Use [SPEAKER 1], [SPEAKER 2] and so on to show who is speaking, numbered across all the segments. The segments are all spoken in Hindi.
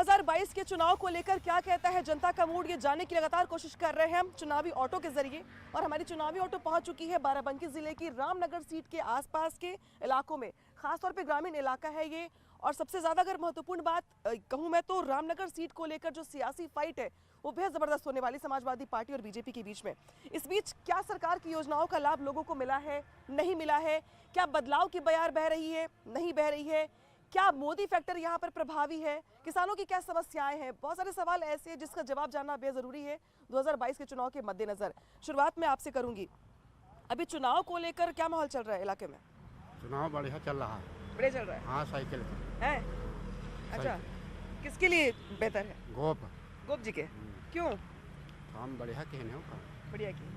[SPEAKER 1] 2022 के चुनाव को लेकर क्या कहता है जनता का मूड, ये जानने की लगातार कोशिश कर रहे हैं हम चुनावी ऑटो के जरिए। और हमारी चुनावी ऑटो पहुंच चुकी है बाराबंकी जिले की रामनगर सीट के आसपास के इलाकों में, खासतौर पे ग्रामीण इलाका है ये। और सबसे ज्यादा अगर महत्वपूर्ण बात कहूं मैं तो रामनगर सीट को लेकर जो सियासी फाइट है वो बेहद जबरदस्त होने वाली समाजवादी पार्टी और बीजेपी के बीच में। इस बीच क्या सरकार की योजनाओं का लाभ लोगों को मिला है, नहीं मिला है? क्या बदलाव की बयार बह रही है, नहीं बह रही है? क्या मोदी फैक्टर यहाँ पर प्रभावी है? किसानों की क्या समस्याएं हैं? बहुत सारे सवाल ऐसे हैं जिसका जवाब जानना बेहद जरूरी है 2022 के चुनाव के मद्देनजर। शुरुआत में आपसे करूंगी, अभी चुनाव को लेकर क्या माहौल चल रहा है इलाके में?
[SPEAKER 2] चुनाव बढ़िया चल रहा है।
[SPEAKER 1] बढ़िया चल रहा है?
[SPEAKER 2] हाँ, साइकिल
[SPEAKER 1] है। अच्छा, किसके लिए बेहतर है?
[SPEAKER 2] गोप
[SPEAKER 1] जी के। क्यों?
[SPEAKER 2] काम बढ़िया कहने हो का।
[SPEAKER 1] बढ़िया की।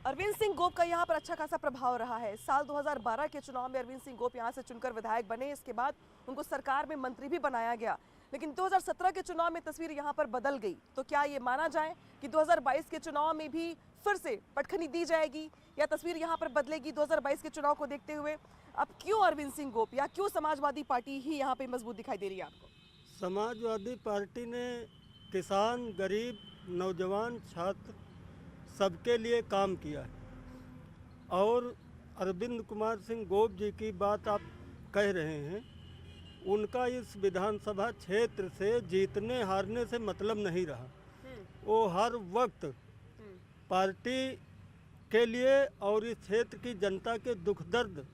[SPEAKER 1] अरविंद सिंह गोप का यहाँ पर अच्छा खासा प्रभाव रहा है। साल 2012 के चुनाव में अरविंद सिंह गोप यहाँ से चुनकर विधायक बने, इसके बाद उनको सरकार में मंत्री भी बनाया गया। लेकिन 2017 के चुनाव में तस्वीर यहाँ पर बदल गई। तो क्या ये माना जाए कि 2022 के चुनाव में भी फिर से पटखनी दी जाएगी या तस्वीर यहाँ पर बदलेगी 2022 के चुनाव को देखते हुए? अब क्यों अरविंद सिंह गोप या क्यों समाजवादी पार्टी ही यहाँ पे मजबूत दिखाई दे रही है आपको?
[SPEAKER 3] समाजवादी पार्टी ने किसान, गरीब, नौजवान, छात्र सबके लिए काम किया है। और अरविंद कुमार सिंह गोप जी की बात आप कह रहे हैं, उनका इस विधानसभा क्षेत्र से जीतने हारने से मतलब नहीं रहा। वो हर वक्त पार्टी के लिए और इस क्षेत्र की जनता के दुख दर्द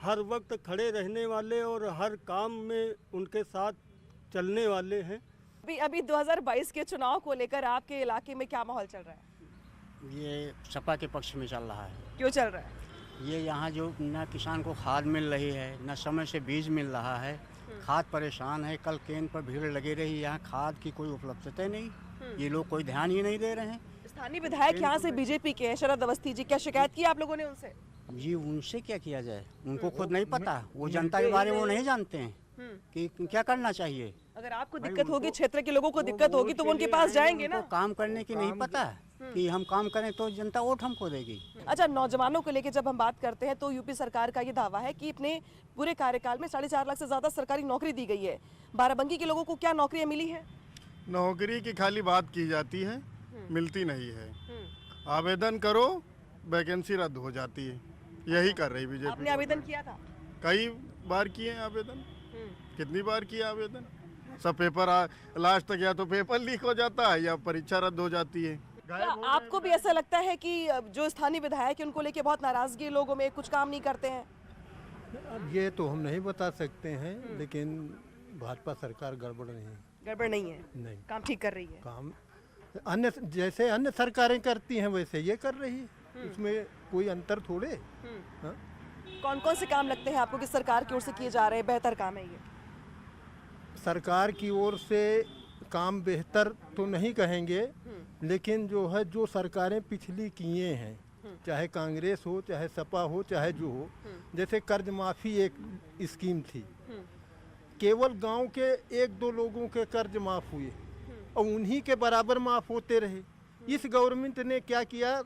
[SPEAKER 3] हर वक्त खड़े रहने वाले और हर काम में उनके साथ चलने वाले हैं।
[SPEAKER 1] अभी 2022 के चुनाव को लेकर आपके इलाके में क्या माहौल चल रहा है?
[SPEAKER 2] ये सपा के पक्ष में चल रहा है।
[SPEAKER 1] क्यों चल रहा है?
[SPEAKER 2] ये यहाँ जो न किसान को खाद मिल रही है, न समय से बीज मिल रहा है, खाद परेशान है। कल केंद्र पर भीड़ लगी रही, यहाँ खाद की कोई उपलब्धता नहीं। ये लोग कोई ध्यान ही नहीं दे रहे हैं।
[SPEAKER 1] स्थानीय विधायक यहाँ से बीजेपी के हैं शरद अवस्थी जी, क्या शिकायत की आप लोगों ने उनसे?
[SPEAKER 2] जी, उनसे क्या किया जाए, उनको खुद नहीं पता। वो जनता के बारे में वो नहीं जानते हैं कि क्या करना चाहिए।
[SPEAKER 1] अगर आपको दिक्कत होगी, क्षेत्र के लोगों को दिक्कत होगी तो वो उनके पास जाएंगे ना।
[SPEAKER 2] काम करने की नहीं पता कि हम काम करें तो जनता वोट हमको देगी।
[SPEAKER 1] अच्छा, नौजवानों को लेकर जब हम बात करते हैं तो यूपी सरकार का ये दावा है कि अपने पूरे कार्यकाल में 4.5 लाख से ज्यादा सरकारी नौकरी दी गई है। बाराबंकी के लोगों को क्या नौकरियां मिली है?
[SPEAKER 4] नौकरी की खाली बात की जाती है, मिलती नहीं है। आवेदन करो, वैकेंसी रद्द हो जाती है। यही कर रही बीजेपी।
[SPEAKER 1] आपने आवेदन किया था?
[SPEAKER 4] कई बार किए आवेदन। कितनी बार किया आवेदन? सब पेपर लास्ट तक या तो पेपर लीक हो जाता है या परीक्षा रद्द हो जाती है।
[SPEAKER 1] आपको भी ऐसा लगता है कि जो स्थानीय विधायक है उनको लेके बहुत नाराजगी है लोगों में, कुछ काम नहीं करते हैं?
[SPEAKER 3] अब ये तो हम नहीं बता सकते हैं, लेकिन भाजपा सरकार गड़बड़ नहीं है।
[SPEAKER 1] गड़बड़ नहीं है?
[SPEAKER 3] नहीं,
[SPEAKER 1] काम ठीक कर रही है।
[SPEAKER 3] काम अन्य जैसे अन्य सरकारें करती हैं वैसे ये कर रही है, इसमें कोई अंतर थोड़े।
[SPEAKER 1] कौन कौन से काम लगते हैं आपको कि सरकार की ओर से किए जा रहे हैं, बेहतर काम है ये?
[SPEAKER 3] सरकार की ओर से काम बेहतर तो नहीं कहेंगे, लेकिन जो है जो सरकारें पिछली किए हैं, चाहे कांग्रेस हो, चाहे सपा हो, चाहे जो हो, जैसे कर्ज माफी एक स्कीम थी, केवल गांव के 1-2 लोगों के कर्ज माफ हुए और उन्हीं के बराबर माफ होते रहे। इस गवर्नमेंट ने क्या किया,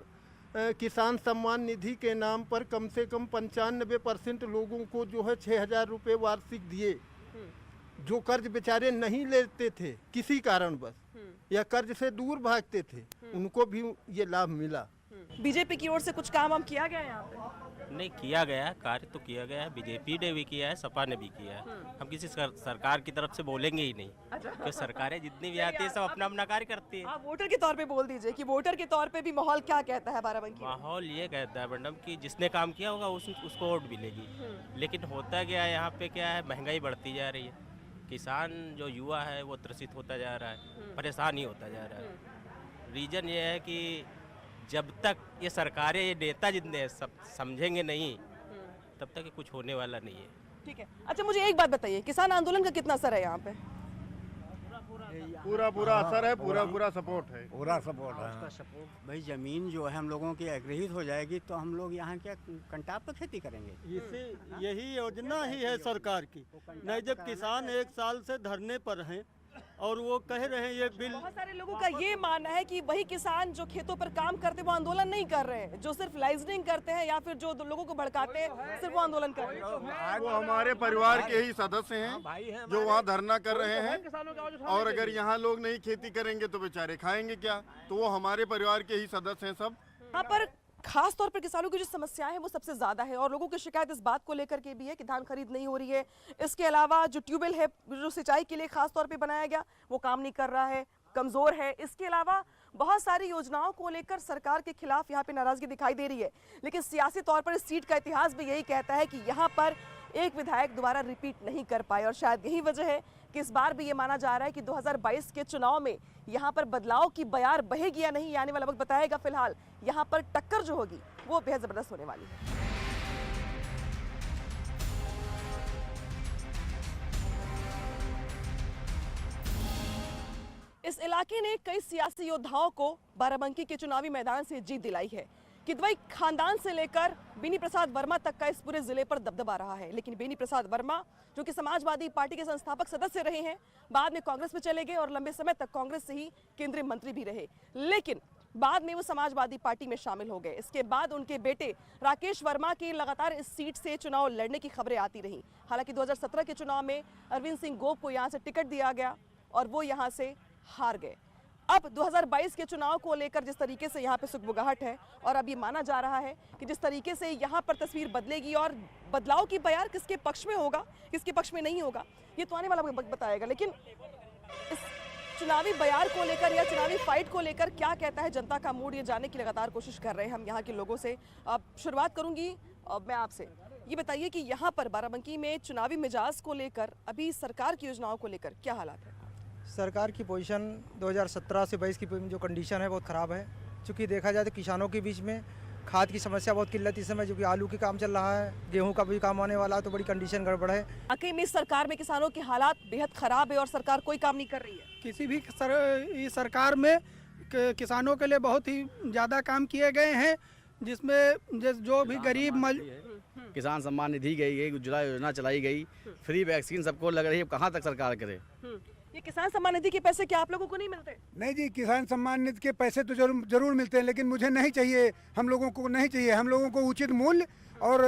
[SPEAKER 3] किसान सम्मान निधि के नाम पर कम से कम 95% लोगों को जो है 6,000 रुपये वार्षिक दिए। जो कर्ज बेचारे नहीं लेते थे किसी कारणवश या कर्ज से दूर भागते थे, उनको भी ये लाभ मिला।
[SPEAKER 1] बीजेपी की ओर से कुछ काम हम किया गया है यहाँ पे?
[SPEAKER 5] नहीं किया गया है, कार्य तो किया गया है। बीजेपी ने भी किया है, सपा ने भी किया है। हम किसी सरकार की तरफ से बोलेंगे ही नहीं। क्योंकि सरकारें जितनी भी आती है सब अपना अपना कार्य करती है।
[SPEAKER 1] आप वोटर के तौर पे बोल दीजिए कि वोटर के तौर पे भी माहौल क्या कहता है बाराबंकी?
[SPEAKER 5] माहौल ये कहता है मैडम कि जिसने काम किया होगा उसको वोट मिलेगी। लेकिन होता क्या है, यहाँ पे क्या है, महंगाई बढ़ती जा रही है। किसान जो युवा है वो त्रसित होता जा रहा है, परेशान ही होता जा रहा है। रीजन ये है कि जब तक ये सरकारें, ये नेता जितने सब समझेंगे नहीं, तब तक ये कुछ होने वाला नहीं है।
[SPEAKER 1] ठीक है। अच्छा, मुझे एक बात बताइए, किसान आंदोलन का कितना असर है यहाँ पे?
[SPEAKER 4] पूरा असर है, पूरा सपोर्ट है।
[SPEAKER 2] पूरा सपोर्ट है उसका सपोर्ट। भाई जमीन जो है हम लोगों की एग्रहित हो जाएगी तो हम लोग यहाँ क्या कंटाप पर खेती करेंगे?
[SPEAKER 3] इसी यही योजना ही है सरकार की। नहीं, जब किसान 1 साल से धरने पर हैं
[SPEAKER 6] और वो कह रहे हैं ये बिल।
[SPEAKER 1] बहुत सारे लोगों का ये मानना है कि वही किसान जो खेतों पर काम करते हैं वो आंदोलन नहीं कर रहे हैं, जो सिर्फ लाइजनिंग करते हैं या फिर जो लोगों को भड़काते हैं सिर्फ वो आंदोलन कर रहे हैं।
[SPEAKER 4] वो हमारे परिवार के ही सदस्य हैं जो वहाँ धरना कर रहे हैं, और अगर यहाँ लोग नहीं खेती करेंगे तो बेचारे खाएंगे क्या? तो वो हमारे परिवार के ही सदस्य हैं सब।
[SPEAKER 1] यहाँ पर खास तौर पर किसानों की जो समस्याएं हैं वो सबसे ज्यादा है, और लोगों की शिकायत इस बात को लेकर के भी है कि धान खरीद नहीं हो रही है। इसके अलावा जो ट्यूबवेल है जो सिंचाई के लिए खास तौर पे बनाया गया वो काम नहीं कर रहा है, कमजोर है। इसके अलावा बहुत सारी योजनाओं को लेकर सरकार के खिलाफ यहाँ पे नाराजगी दिखाई दे रही है, लेकिन सियासी तौर पर इस सीट का इतिहास भी यही कहता है कि यहाँ पर एक विधायक दोबारा रिपीट नहीं कर पाए, और शायद यही वजह है कि इस बार भी ये माना जा रहा है कि 2022 के चुनाव में यहाँ पर बदलाव की बयार बहेगी या नहीं, आने वाला वक्त बताएगा। फिलहाल यहाँ पर टक्कर जो होगी वो बेहद जबरदस्त होने वाली है। इस इलाके ने कई सियासी योद्धाओं को बाराबंकी के चुनावी मैदान से जीत दिलाई है। किदवई खानदान से लेकर बेनी प्रसाद वर्मा तक का इस पूरे जिले पर दबदबा रहा है, लेकिन बेनी प्रसाद वर्मा जो कि समाजवादी पार्टी के संस्थापक सदस्य रहे हैं, बाद में कांग्रेस में चले गए और लंबे समय तक कांग्रेस से ही केंद्रीय मंत्री भी रहे, लेकिन बाद में वो समाजवादी पार्टी में शामिल हो गए। इसके बाद उनके बेटे राकेश वर्मा की लगातार इस सीट से चुनाव लड़ने की खबरें आती रही। हालांकि 2017 के चुनाव में अरविंद सिंह गोप को यहाँ से टिकट दिया गया और वो यहाँ से हार गए। अब 2022 के चुनाव को लेकर जिस तरीके से यहाँ पे सुगबुगाहट है, और अब ये माना जा रहा है कि जिस तरीके से यहाँ पर तस्वीर बदलेगी और बदलाव की बयार किसके पक्ष में होगा किसके पक्ष में नहीं होगा ये तो आने वाला वक्त बताएगा। लेकिन इस चुनावी बयार को लेकर या चुनावी फाइट को लेकर क्या कहता है जनता का मूड, ये जानने की लगातार कोशिश कर रहे हैं हम यहाँ के लोगों से। अब शुरुआत करूंगी मैं आपसे, ये बताइए कि यहाँ पर बाराबंकी में चुनावी मिजाज को लेकर अभी सरकार की योजनाओं को लेकर क्या हालात है?
[SPEAKER 7] सरकार की पोजीशन 2017 से 22 की जो कंडीशन है बहुत ख़राब है। चूँकि देखा जाए तो किसानों के बीच में खाद की समस्या बहुत किल्लत इस समय, जो कि आलू की काम चल रहा है, गेहूं का भी काम आने वाला है, तो बड़ी कंडीशन गड़बड़ है।
[SPEAKER 1] वाकई में सरकार में किसानों के हालात बेहद ख़राब है और सरकार कोई काम नहीं कर रही है।
[SPEAKER 8] किसी भी सरकार में किसानों के लिए बहुत ही ज़्यादा काम किए गए हैं, जिसमें जो भी गरीब
[SPEAKER 9] किसान सम्मान निधि गई गई, उज्ज्वला योजना चलाई गई, फ्री वैक्सीन सबको लग रही है, कहाँ तक सरकार करे।
[SPEAKER 1] ये किसान सम्मान निधि के पैसे क्या आप लोगों को नहीं मिलते?
[SPEAKER 10] नहीं जी, किसान सम्मान निधि के पैसे तो जरूर मिलते हैं, लेकिन मुझे नहीं चाहिए, हम लोगों को नहीं चाहिए। हम लोगों को उचित मूल्य और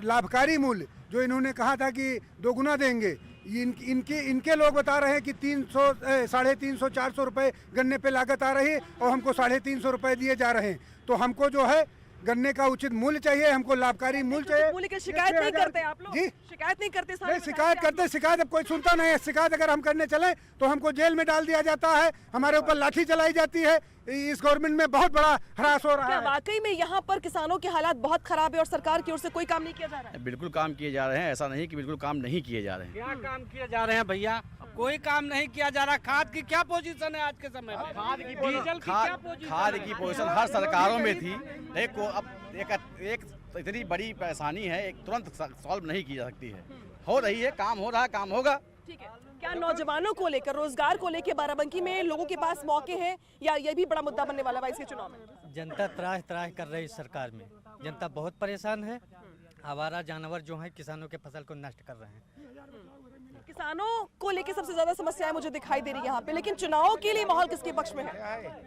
[SPEAKER 10] लाभकारी मूल्य जो इन्होंने कहा था कि दोगुना देंगे, इनके लोग बता रहे हैं कि 300 350 400 रुपये गन्ने पे लागत आ रही है और हमको 350 रुपये दिए जा रहे हैं। तो हमको जो है गन्ने का उचित मूल्य चाहिए, हमको लाभकारी मूल्य चाहिए।
[SPEAKER 1] मूल्य की शिकायत नहीं करते आप लोग? जी शिकायत नहीं करते?
[SPEAKER 10] नहीं शिकायत करते, शिकायत अब कोई सुनता नहीं है। शिकायत अगर हम करने चले तो हमको जेल में डाल दिया जाता है, हमारे ऊपर लाठी चलाई जाती है। इस गवर्नमेंट में बहुत बड़ा हरास हो रहा है।
[SPEAKER 1] वाकई में यहाँ पर किसानों के हालात बहुत खराब है और सरकार की ओर से कोई काम नहीं किया जा रहा है?
[SPEAKER 9] बिल्कुल काम किए जा रहे हैं, ऐसा नहीं कि बिल्कुल काम नहीं किए जा रहे हैं।
[SPEAKER 6] क्या काम किए जा रहे हैं भैया? कोई काम नहीं किया जा रहा। खाद की क्या पोजीशन है आज के समय में?
[SPEAKER 9] खाद की
[SPEAKER 6] डीजल की क्या पोजीशन?
[SPEAKER 9] खाद की पोजीशन हर सरकारों में थी, एक इतनी बड़ी परेशानी है, एक तुरंत सॉल्व नहीं की जा सकती है। हो रही है, काम हो रहा है, काम होगा।
[SPEAKER 1] ठीक है, क्या नौजवानों को लेकर, रोजगार को लेकर बाराबंकी में लोगों के पास मौके हैं या ये भी बड़ा मुद्दा बनने वाला है इसके चुनाव में?
[SPEAKER 11] जनता त्राह त्राह कर रही सरकार में, जनता बहुत परेशान है। आवारा जानवर जो हैं किसानों के फसल को नष्ट कर रहे हैं।
[SPEAKER 1] किसानों को लेकर सबसे ज्यादा समस्याएं मुझे दिखाई दे रही है यहाँ पे, लेकिन चुनाव के लिए माहौल किसके पक्ष में है?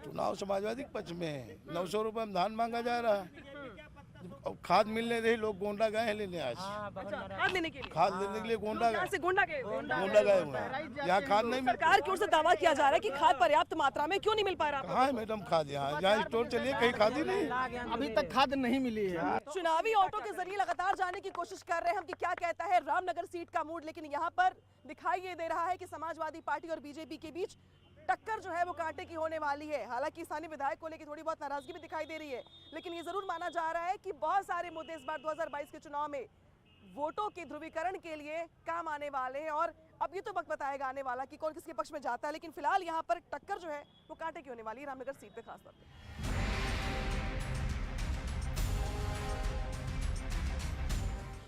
[SPEAKER 12] चुनाव समाजवादी के पक्ष में है। 900 रुपये में धान मांगा जा रहा है, खाद मिलने रही, लोग गोंडा गए हैं लेने आज।
[SPEAKER 1] खाद लेने के लिए?
[SPEAKER 12] खाद लेने के लिए गोंडा गए।
[SPEAKER 1] गोंडा गए
[SPEAKER 12] हुए हैं, यहाँ खाद नहीं मिल।
[SPEAKER 1] सरकार की ओर से दावा किया जा रहा है कि खाद पर्याप्त मात्रा में क्यों नहीं मिल पा रहा?
[SPEAKER 12] कहाँ है मैडम खाद? यहाँ स्टोर चलिए, कहीं खाद ही नहीं,
[SPEAKER 8] अभी तक खाद नहीं मिली है।
[SPEAKER 1] चुनावी ऑटो के जरिए लगातार जानने की कोशिश कर रहे हैं हम कि क्या कहता है रामनगर सीट का मूड, लेकिन यहाँ पर दिखाई ये दे रहा है कि समाजवादी पार्टी और बीजेपी के बीच टक्कर जो है वो कांटे की होने वाली है। हालांकि स्थानीय विधायक को लेकर थोड़ी बहुत नाराजगी भी दिखाई दे रही है, लेकिन ये जरूर माना जा रहा है कि बहुत सारे मुद्दे इस बार 2022 के चुनाव में वोटों के ध्रुवीकरण के लिए काम आने वाले हैं, और अब ये तो वक्त बताएगा आने वाला कि कौन किसके पक्ष में जाता है। लेकिन फिलहाल यहाँ पर टक्कर जो है वो कांटे की होने वाली है रामनगर सीट पे खासतौर पर।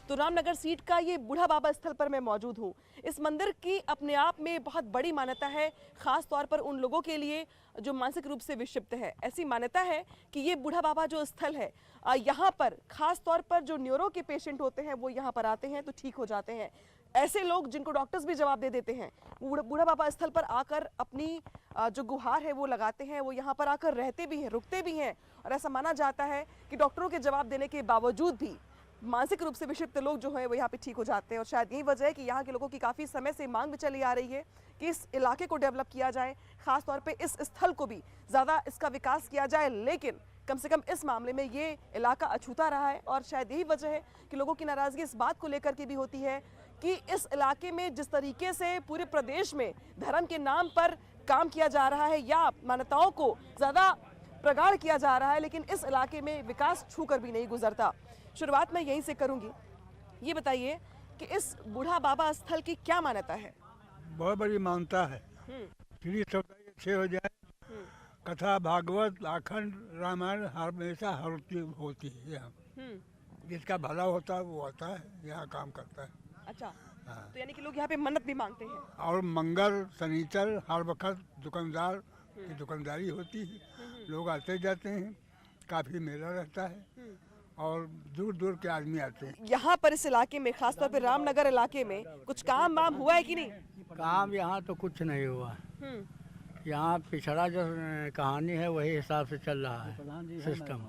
[SPEAKER 1] तो रामनगर सीट का ये बूढ़ा बाबा स्थल पर मैं मौजूद हूँ। इस मंदिर की अपने आप में बहुत बड़ी मान्यता है, खास तौर पर उन लोगों के लिए जो मानसिक रूप से विक्षिप्त है। ऐसी मान्यता है कि ये बूढ़ा बाबा जो स्थल है, यहाँ पर खास तौर पर जो न्यूरो के पेशेंट होते हैं वो यहाँ पर आते हैं तो ठीक हो जाते हैं। ऐसे लोग जिनको डॉक्टर्स भी जवाब दे देते हैं, बूढ़ा बाबा स्थल पर आकर अपनी जो गुहार है वो लगाते हैं, वो यहाँ पर आकर रहते भी हैं, रुकते भी हैं। और ऐसा माना जाता है कि डॉक्टरों के जवाब देने के बावजूद भी मानसिक रूप से विक्षिप्त लोग जो है वो यहाँ पे ठीक हो जाते हैं। और शायद यही वजह है कि यहाँ के लोगों की काफ़ी समय से मांग भी चली आ रही है कि इस इलाके को डेवलप किया जाए, ख़ास तौर पे इस स्थल को भी ज़्यादा इसका विकास किया जाए। लेकिन कम से कम इस मामले में ये इलाका अछूता रहा है और शायद यही वजह है कि लोगों की नाराज़गी इस बात को लेकर के भी होती है कि इस इलाके में जिस तरीके से पूरे प्रदेश में धर्म के नाम पर काम किया जा रहा है या मान्यताओं को ज़्यादा प्रगाढ़ किया जा रहा है, लेकिन इस इलाके में विकास छू कर भी नहीं गुजरता। शुरुआत मैं यहीं से करूंगी। ये बताइए कि इस बूढ़ा बाबा स्थल की क्या मान्यता है?
[SPEAKER 10] बहुत बड़ी मान्यता है। श्री सप्ताह अच्छे हो जाए, कथा भागवत अखंड रामायण हमेशा होती है यहाँ। जिसका भला होता है वो आता है यहाँ काम करता है।
[SPEAKER 1] अच्छा, तो यानी कि लोग यहाँ पे मन्नत भी मांगते हैं।
[SPEAKER 10] और मंगल शनिचर हर वक्त दुकानदार की दुकानदारी होती है, लोग आते जाते हैं, काफी मेला रहता है और दूर दूर के आदमी आते हैं।
[SPEAKER 1] यहाँ पर इस इलाके में, खासतौर पर रामनगर इलाके में कुछ काम वाम हुआ है कि नहीं?
[SPEAKER 2] काम यहाँ तो कुछ नहीं हुआ। यहाँ पिछड़ा जो कहानी है वही हिसाब से चल रहा है सिस्टम।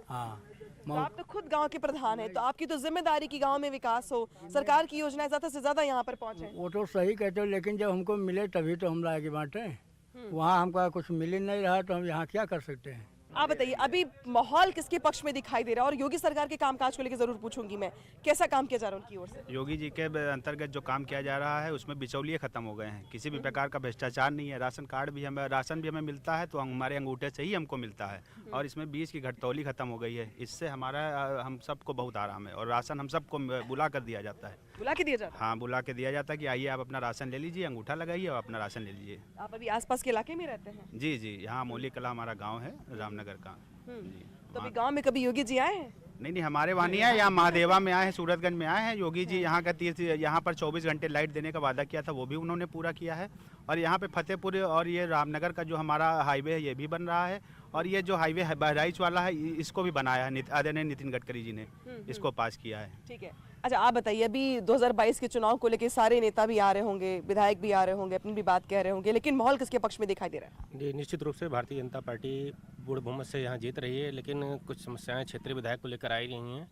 [SPEAKER 2] हाँ,
[SPEAKER 1] तो आप तो खुद गांव के प्रधान हैं, तो आपकी तो जिम्मेदारी की गांव में विकास हो, सरकार की योजनाएं ज्यादा से ज्यादा यहाँ पर पहुँचे।
[SPEAKER 2] वो तो सही कहते हो, लेकिन जब हमको मिले तभी तो हम लाएगी बांटे। वहाँ हमको कुछ मिल ही नहीं रहा तो हम यहाँ क्या कर सकते हैं?
[SPEAKER 1] आप बताइए, अभी माहौल किसके पक्ष में दिखाई दे रहा है? और योगी सरकार के कामकाज को लेकर जरूर पूछूंगी मैं, कैसा काम किया जा रहा है उनकी ओर से?
[SPEAKER 13] योगी जी के अंतर्गत जो काम किया जा रहा है उसमें बिचौलिए खत्म हो गए हैं, किसी भी प्रकार का भ्रष्टाचार नहीं है। राशन कार्ड भी राशन भी हमें मिलता है तो हमारे अंगूठे से ही हमको मिलता है, और इसमें बीज की घटतौली खत्म हो गई है। इससे हम सबको बहुत आराम है, और राशन हम सबको बुला कर दिया जाता है।
[SPEAKER 1] बुला के दिया जाता है?
[SPEAKER 13] हाँ, बुला के दिया जाता है कि आइए आप अपना राशन ले लीजिए, अंगूठा लगाइए और अपना राशन ले लीजिए।
[SPEAKER 1] आप अभी आसपास के इलाके में रहते हैं?
[SPEAKER 13] जी जी, यहाँ मौली कला हमारा गाँव है, रामनगर का।
[SPEAKER 1] तो अभी गांव में कभी योगी जी आए हैं?
[SPEAKER 13] नहीं, हमारे वहाँ नहीं आए, यहाँ महादेवा में आए हैं, सूरतगंज में आए हैं। योगी जी यहाँ का तीर्थ, यहाँ पर 24 घंटे लाइट देने का वादा किया था, वो भी उन्होंने पूरा किया है। और यहाँ पे फतेहपुर और ये रामनगर का जो हमारा हाईवे है ये भी बन रहा है, और ये जो हाईवे है बहराइच वाला है इसको भी बनाया है आदरणीय नितिन गडकरी जी ने, इसको पास किया है।
[SPEAKER 1] ठीक है। अच्छा, आप बताइए, अभी 2022 के चुनाव को लेकर सारे नेता भी आ रहे होंगे, विधायक भी आ रहे होंगे, अपनी भी बात कह रहे होंगे, लेकिन माहौल किसके पक्ष में दिखाई दे रहा है?
[SPEAKER 5] जी, निश्चित रूप से भारतीय जनता पार्टी बूढ़ बहुमत से यहाँ जीत रही है, लेकिन कुछ समस्याएं क्षेत्रीय विधायक को लेकर आई रही हैं।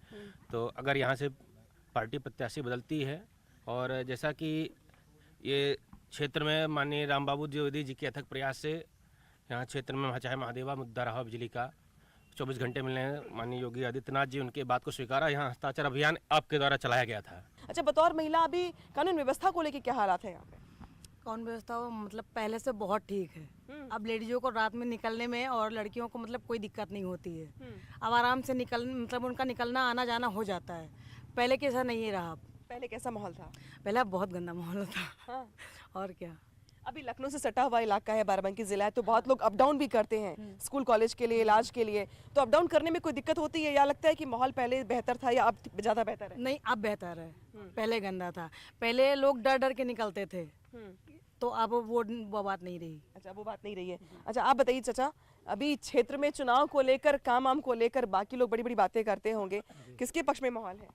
[SPEAKER 5] तो अगर यहाँ से पार्टी प्रत्याशी बदलती है, और जैसा कि ये क्षेत्र में माननीय रामबाबू द्विवेदी जी के अथक प्रयास से यहाँ क्षेत्र में चाहे महादेवा मुद्दा रहा बिजली का 24 घंटे मिलने हैं, माननीय योगी आदित्यनाथ जी उनके बात को स्वीकारा, यहाँ हस्ताक्षर अभियान आपके द्वारा चलाया गया था।
[SPEAKER 1] अच्छा, बतौर महिला अभी कानून व्यवस्था को लेकर क्या हालात है यहाँ पे?
[SPEAKER 14] कानून व्यवस्था मतलब पहले से बहुत ठीक है। अब लेडीजों को रात में निकलने में और लड़कियों को मतलब कोई दिक्कत नहीं होती है। अब आराम से मतलब उनका निकलना आना जाना हो जाता है। पहले कैसा नहीं रहा।
[SPEAKER 1] पहले कैसा माहौल था?
[SPEAKER 14] पहले बहुत गंदा माहौल था। हाँ। और क्या,
[SPEAKER 1] अभी लखनऊ से सटा हुआ इलाका है, बाराबंकी जिला है, तो बहुत लोग अप डाउन भी करते हैं स्कूल कॉलेज के लिए, इलाज के लिए। तो अप डाउन करने में कोई दिक्कत होती है या लगता है कि माहौल पहले बेहतर था या अब ज़्यादा बेहतर है?
[SPEAKER 14] नहीं, अब बेहतर है। पहले गंदा था, पहले लोग डर डर के निकलते थे, तो अब वो बात नहीं रही।
[SPEAKER 1] अच्छा, वो बात नहीं रही है। अच्छा, आप बताइए चाचा, अभी क्षेत्र में चुनाव को लेकर, काम वाम को लेकर बाकी लोग बड़ी बड़ी बातें करते होंगे, किसके पक्ष में माहौल है?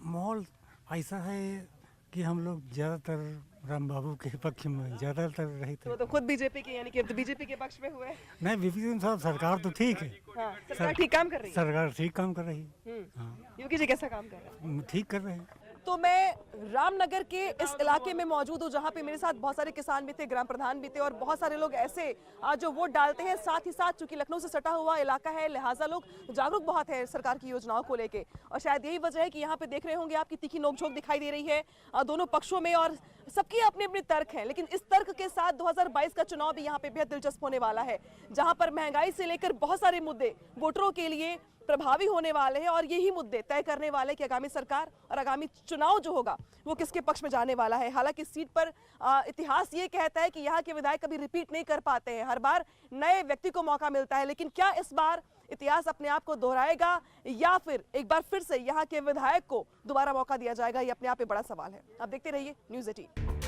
[SPEAKER 15] माहौल ऐसा है कि हम लोग ज़्यादातर राम बाबू के पक्ष में ज़्यादातर रहे थे।
[SPEAKER 1] तो खुद बीजेपी के, यानी कि अब तो बीजेपी के पक्ष में हुए?
[SPEAKER 15] नहीं, बीजेपी साहब सरकार तो ठीक है।
[SPEAKER 1] हाँ, सरकार ठीक काम कर रही है।
[SPEAKER 15] सरकार ठीक काम कर रही है। हाँ।
[SPEAKER 1] योगी जी कैसा काम कर रहे हैं?
[SPEAKER 15] ठीक कर रहे हैं।
[SPEAKER 1] तो मैं रामनगर के इस इलाके में मौजूद हूँ जहाँ पे मेरे साथ बहुत सारे किसान भी थे, ग्राम प्रधान भी थे, और बहुत सारे लोग ऐसे जो वोट डालते हैं। साथ ही साथ चूंकि लखनऊ से सटा हुआ इलाका है, लिहाजा लोग जागरूक बहुत है सरकार की योजनाओं को लेके, और शायद यही वजह है कि यहाँ पे देख रहे होंगे आपकी तीखी नोकझोंक दिखाई दे रही है दोनों पक्षों में, और सबकी अपने अपने तर्क हैं। लेकिन इस तर्क के साथ 2022 का चुनाव भी यहाँ पे बेहद दिलचस्प होने वाला है, जहाँ पर महंगाई से लेकर बहुत सारे मुद्दे वोटरों के लिए प्रभावी होने वाले हैं, और यही मुद्दे तय करने वाले कि आगामी सरकार और आगामी चुनाव जो होगा वो किसके पक्ष में जाने वाला है। हालांकि सीट पर इतिहास ये कहता है कि यहाँ के विधायक कभी रिपीट नहीं कर पाते हैं, हर बार नए व्यक्ति को मौका मिलता है। लेकिन क्या इस बार इतिहास अपने आप को दोहराएगा या फिर एक बार फिर से यहाँ के विधायक को दोबारा मौका दिया जाएगा, ये अपने आप में बड़ा सवाल है। आप देखते रहिए न्यूज़ 18।